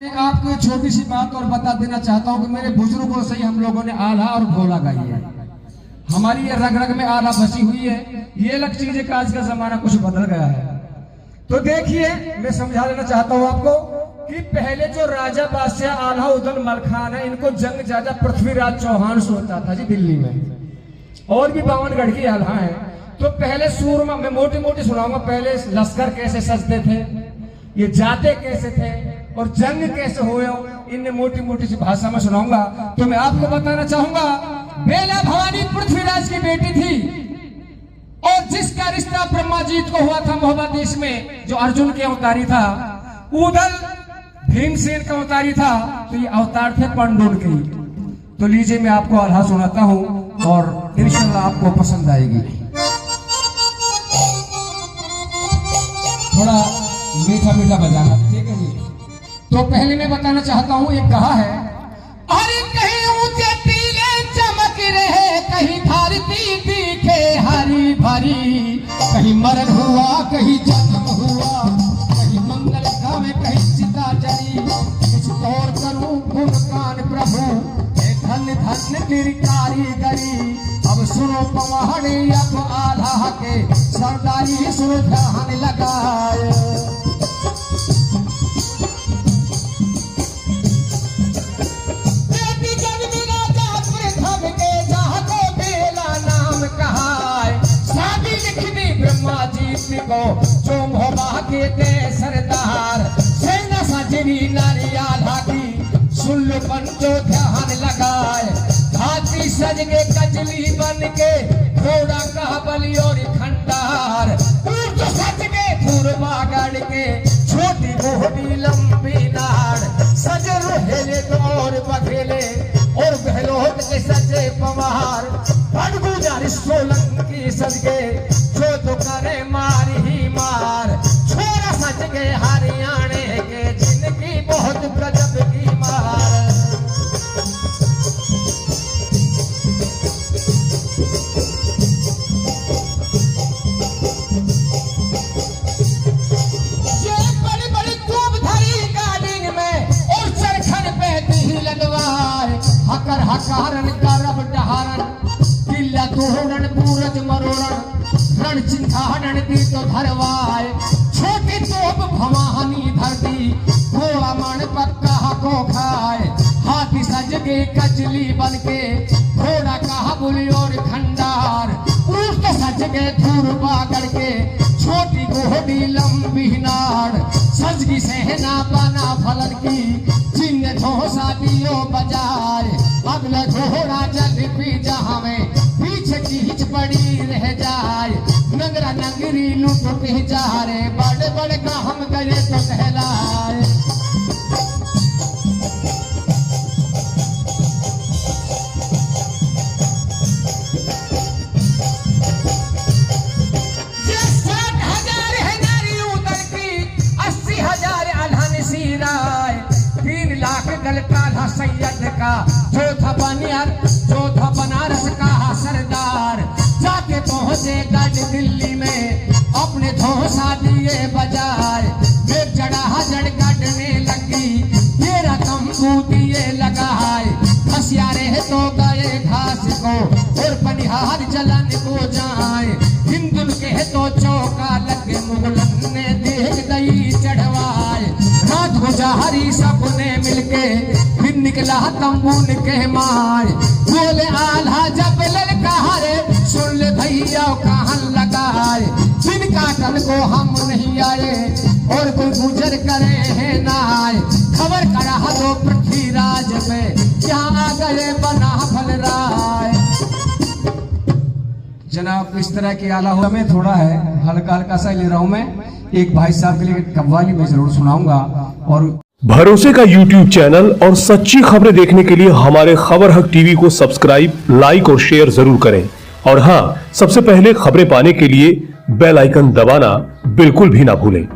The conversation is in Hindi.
एक आपको एक छोटी सी बात और बता देना चाहता हूँ कि मेरे बुजुर्गों से ही हम लोगों ने आल्हा और भोला गाई है। हमारी ये रग रग में आल्हा बसी हुई है। ये अलग चीज है कि आज का जमाना कुछ बदल गया है। तो देखिए, मैं समझा देना चाहता हूँ आपको कि पहले जो राजा बादशाह आल्हा उदल मलखान है, इनको जंग जाजा पृथ्वीराज चौहान से होता था जी दिल्ली में। और भी 52 गढ़ की आल्हा है। तो पहले सूरमा, मैं मोटी मोटी सुनाऊंगा, पहले लश्कर कैसे सजते थे, ये जाते कैसे थे और जंग कैसे हुए, इनने मोटी मोटी सी भाषा में सुनाऊंगा। तो मैं आपको बताना चाहूंगा, बेला भवानी पृथ्वीराज की बेटी थी और जिसका रिश्ता ब्रह्माजीत को हुआ था मोहब्बत में, जो अर्जुन के अवतारी था, उदल भीमसेन का अवतारी था। तो ये अवतार थे पंडुल के। तो लीजिए, मैं आपको आल्हा सुनाता हूं और इंशाल्लाह आपको पसंद आएगी। थोड़ा मीठा मीठा बजाना, ठीक है जी। तो पहले मैं बताना चाहता हूँ, एक कहा है, अरे कहीं ऊंचे टीले चमक रहे, कहीं धरती दिखे हरी भरी, कहीं मरण हुआ, कहीं जन्म हुआ, कहीं मंगल गावे, कहीं सीता जली। कुछ और करूं गुणगान प्रभु, धन धन तेरी कारीगरी। अब सुनो पवाहने, अब आल्हा के सरदारी, सुनो ध्यान लगाए। को जो मोहबा के दे सरदार, सेना सजनी नारी आल्हा की, सुन लो पंचो ध्यान लगाए। हाथी सज के कजली बन के, घोड़ा का बलि और खंडार, ऊंट सज के पूर्वा गढ़ के, छोटी घोड़ी लंबी नाड़, सज रहेले और बघेले और बहलोत के सजे पवार, गुजारिश सोलंकी सज के, जो तो करे मार ही मार, छोरा सज के हरियाणे के, जिनकी बहुत गजब की मार। ये बड़ी बड़ी खूब धरी गार्डिंग में और चरखन पे दी लगवाए, हकर हकारन करब डहारन, किला तोड़न पूरज मरोड़न, रण चिंताड़न दी तो धरवाए। छोटी तोप भवानी धरती, घोड़ा मन पक्का को खाए। हाथी सज के कजली बन के, घोड़ा का बुली और खंडार, ऊंट सज के धूर्वा गढ़ के, छोटी घोड़ी लंबी नाड़, सजगी सेना बना फलन की, चिन्ह धोसा दियो बजाए। अगला घोड़ा जल पी जहां में, पीछे खींच पड़ी रह जाए। नगरा नगरी लूट के जा रे, बड़े बड़े का हम गए तो कहलाए। ये 60,000 है नारी उतर की, 80,000 आल्हा सिराय, 3 लाख गल काल्हा सैयद का, जो था बनियार, जो था बनारस का सरदार। जाके पहुंचे गढ़ दिल्ली में, अपने धोसा दिए बजाए। एक जड़ा जड़ काटने लगी, तेरा तंबू दिए लगाए। खसियारे तो गए घास को और पनिहार जलन को जाए। हिंदुल के तो चौका लगे, मुगलन ने देख दई चढ़वाए। रात गुजारी सबने मिलके, फिर निकला तंबू के मार। बोले आल्हा जब ललका रे, सुन ले भैया कहां लगाए। दिन काटल को हम नहीं आए, और कोई गुजर करे है ना आए। खबर करा दो पृथ्वीराज में, यहाँ आ गए बना फलराय। जनाब, इस तरह की आला हुआ में थोड़ा है, हल्का हल्का सा ले रहा हूं मैं। एक भाई साहब के लिए कव्वाली में जरूर सुनाऊंगा। और भरोसे का YouTube चैनल और सच्ची खबरें देखने के लिए हमारे खबर हक टीवी को सब्सक्राइब, लाइक और शेयर जरूर करें। और हाँ, सबसे पहले खबरें पाने के लिए बेल आइकन दबाना बिल्कुल भी ना भूलें।